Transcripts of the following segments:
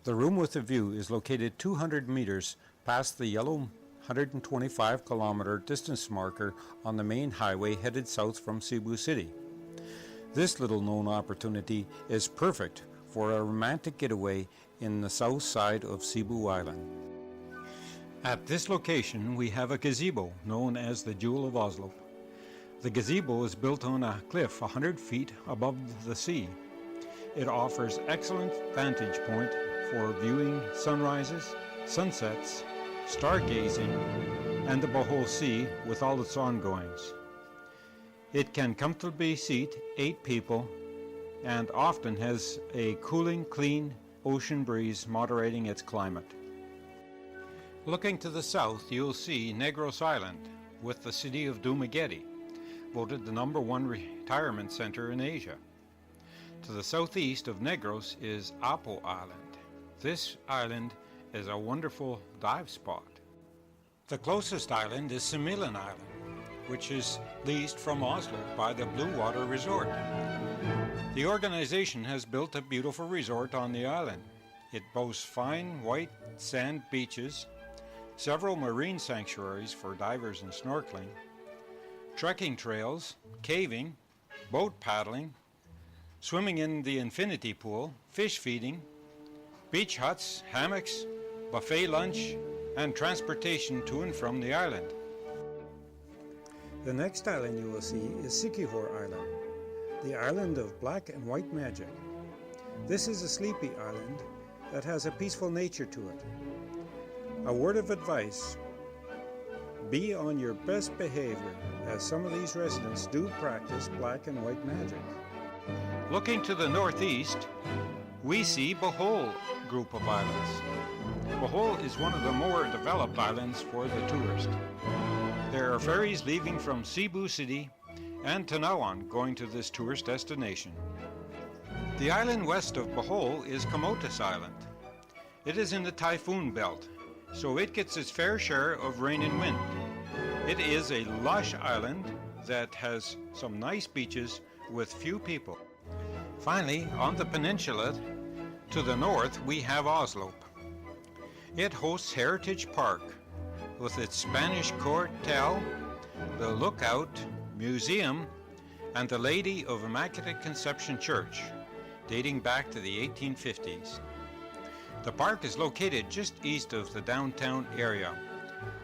The room with the view is located 200 meters past the yellow 125-kilometer distance marker on the main highway headed south from Cebu City. This little-known opportunity is perfect for a romantic getaway in the south side of Cebu Island. At this location, we have a gazebo known as the Jewel of Oslob. The gazebo is built on a cliff 100 feet above the sea. It offers excellent vantage point for viewing sunrises, sunsets, stargazing, and the Bohol Sea with all its ongoings. It can comfortably seat 8 people and often has a cooling, clean ocean breeze moderating its climate. Looking to the south, you'll see Negros Island with the city of Dumaguete, voted the #1 retirement center in Asia. To the southeast of Negros is Apo Island. This island is a wonderful dive spot. The closest island is Similan Island, which is leased from Oslo by the Blue Water Resort. The organization has built a beautiful resort on the island. It boasts fine white sand beaches, several marine sanctuaries for divers and snorkeling, trekking trails, caving, boat paddling, swimming in the infinity pool, fish feeding, beach huts, hammocks, buffet lunch, and transportation to and from the island. The next island you will see is Siquijor Island, the island of black and white magic. This is a sleepy island that has a peaceful nature to it. A word of advice: be on your best behavior, as some of these residents do practice black and white magic. Looking to the northeast, we see Bohol group of islands. Bohol is one of the more developed islands for the tourist. There are ferries leaving from Cebu City and Tan-awan going to this tourist destination. The island west of Bohol is Camotes Island. It is in the typhoon belt, so it gets its fair share of rain and wind. It is a lush island that has some nice beaches with few people. Finally, on the peninsula to the north, we have Oslob. It hosts Heritage Park with its Spanish Quartel, the Lookout Museum, and the Lady of Immaculate Conception Church, dating back to the 1850s. The park is located just east of the downtown area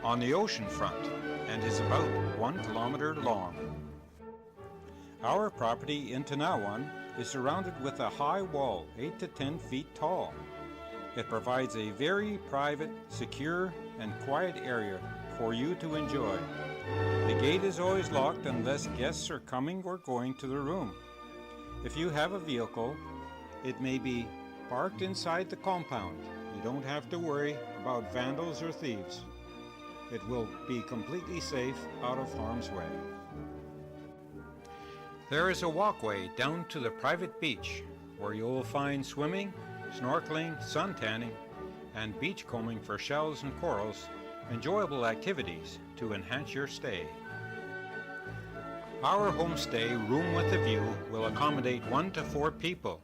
on the ocean front and is about 1 kilometer long. Our property in Tan-awan is surrounded with a high wall 8 to 10 feet tall. It provides a very private, secure, and quiet area for you to enjoy. The gate is always locked unless guests are coming or going to the room. If you have a vehicle, it may be parked inside the compound. You don't have to worry about vandals or thieves. It will be completely safe out of harm's way. There is a walkway down to the private beach where you will find swimming, snorkeling, suntanning, and beachcombing for shells and corals, enjoyable activities to enhance your stay. Our homestay Room with a View will accommodate 1 to 4 people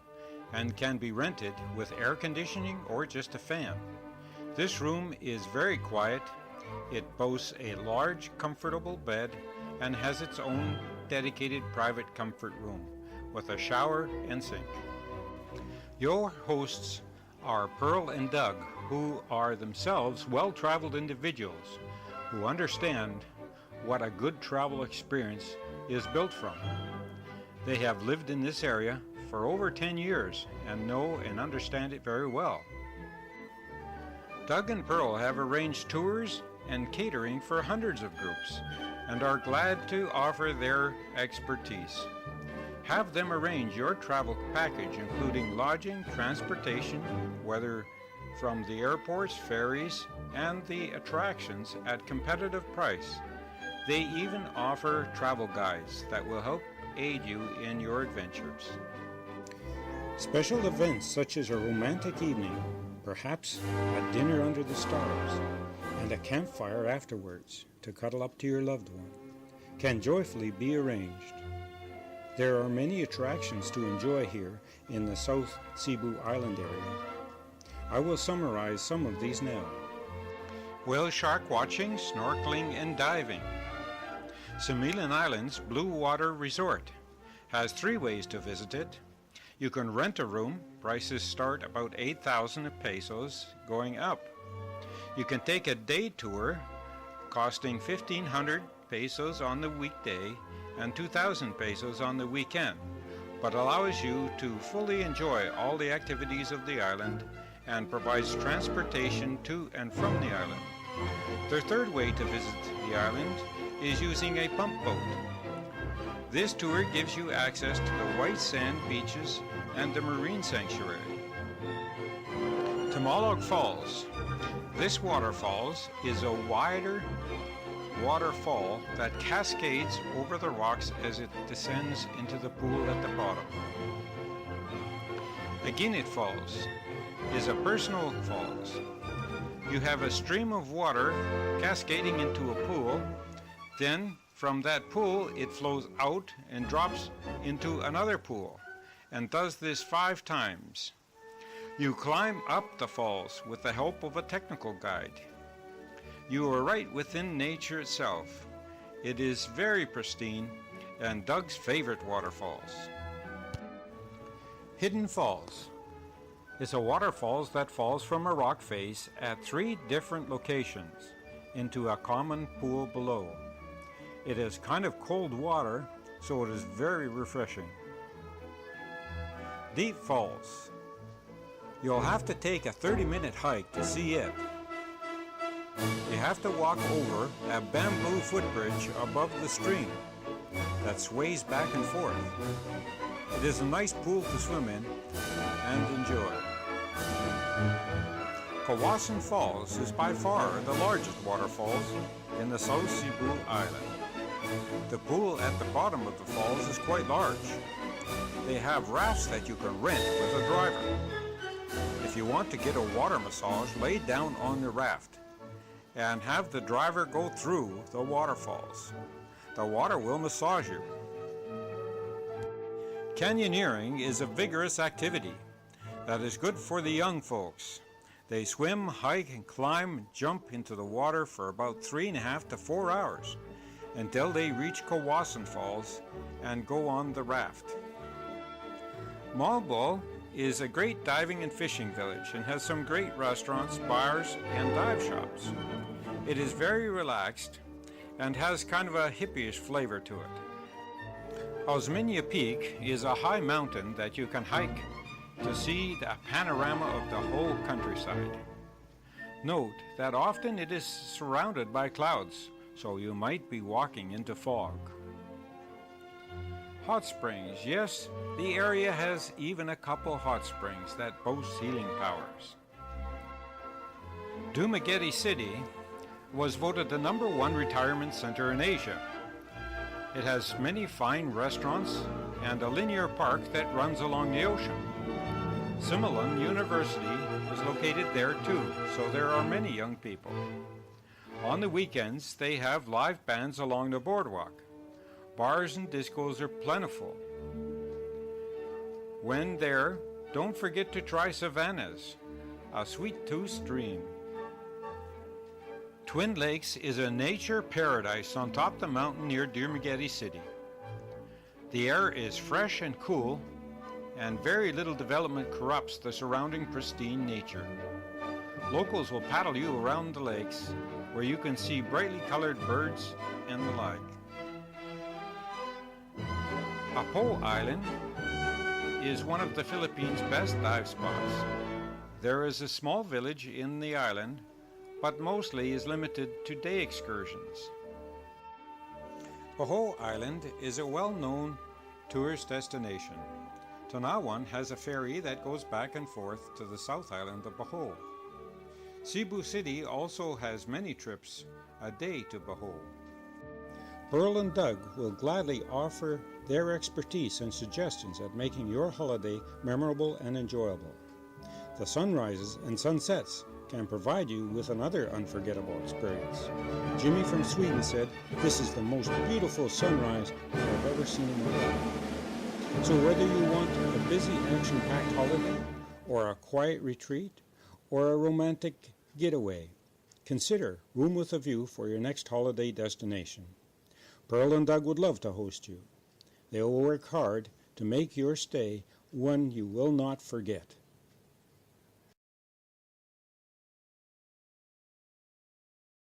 and can be rented with air conditioning or just a fan. This room is very quiet. It boasts a large, comfortable bed and has its own dedicated private comfort room with a shower and sink. Your hosts are Pearl and Doug, who are themselves well-traveled individuals who understand what a good travel experience is built from. They have lived in this area for over 10 years and know and understand it very well. Doug and Pearl have arranged tours and catering for hundreds of groups and are glad to offer their expertise. Have them arrange your travel package, including lodging, transportation, whether from the airports, ferries, and the attractions at competitive price. They even offer travel guides that will help aid you in your adventures. Special events such as a romantic evening, perhaps a dinner under the stars, and a campfire afterwards to cuddle up to your loved one, can joyfully be arranged. There are many attractions to enjoy here in the South Cebu Island area. I will summarize some of these now. Whale shark watching, snorkeling, and diving. Similan Island's Blue Water Resort has 3 ways to visit it. You can rent a room. Prices start about 8,000 pesos going up. You can take a day tour costing 1,500 pesos on the weekday and 2,000 pesos on the weekend, but allows you to fully enjoy all the activities of the island and provides transportation to and from the island. Their 3rd way to visit the island is using a pump boat. This tour gives you access to the white sand beaches and the marine sanctuary. Tamalog Falls. This waterfalls is a wider waterfall that cascades over the rocks as it descends into the pool at the bottom. Aginit Falls is a personal falls. You have a stream of water cascading into a pool, then from that pool it flows out and drops into another pool, and does this 5 times. You climb up the falls with the help of a technical guide. You are right within nature itself. It is very pristine and Doug's favorite waterfalls. Hidden Falls is a waterfalls that falls from a rock face at 3 different locations into a common pool below. It is kind of cold water, so it is very refreshing. Deep Falls. You'll have to take a 30-minute hike to see it. You have to walk over a bamboo footbridge above the stream that sways back and forth. It is a nice pool to swim in and enjoy. Kawasan Falls is by far the largest waterfalls in the South Cebu Island. The pool at the bottom of the falls is quite large. They have rafts that you can rent with a driver. If you want to get a water massage, lay down on the raft and have the driver go through the waterfalls. The water will massage you. Canyoneering is a vigorous activity that is good for the young folks. They swim, hike, and climb, jump into the water for about 3.5 to 4 hours until they reach Kawasan Falls and go on the raft. Malbo is a great diving and fishing village and has some great restaurants, bars, and dive shops. It is very relaxed and has kind of a hippie-ish flavor to it. Osminia Peak is a high mountain that you can hike to see the panorama of the whole countryside. Note that often it is surrounded by clouds, so you might be walking into fog. Hot springs. Yes, the area has even a couple hot springs that boast healing powers. Dumaguete City was voted the #1 retirement center in Asia. It has many fine restaurants and a linear park that runs along the ocean. Similan University is located there too, so there are many young people. On the weekends, they have live bands along the boardwalk. Bars and discos are plentiful. When there, don't forget to try Savannah's, a sweet tooth stream. Twin Lakes is a nature paradise on top of the mountain near Dumaguete City. The air is fresh and cool, and very little development corrupts the surrounding pristine nature. Locals will paddle you around the lakes, where you can see brightly colored birds and the like. Apo Island is one of the Philippines' best dive spots. There is a small village in the island, but mostly is limited to day excursions. Bohol Island is a well-known tourist destination. Tan-awan has a ferry that goes back and forth to the South Island of Bohol. Cebu City also has many trips a day to Bohol. Pearl and Doug will gladly offer their expertise and suggestions at making your holiday memorable and enjoyable. The sunrises and sunsets can provide you with another unforgettable experience. Jimmy from Sweden said, "This is the most beautiful sunrise I've ever seen in my life." So whether you want a busy, action-packed holiday or a quiet retreat, or a romantic getaway, consider Room with a View for your next holiday destination. Pearl and Doug would love to host you. They will work hard to make your stay one you will not forget.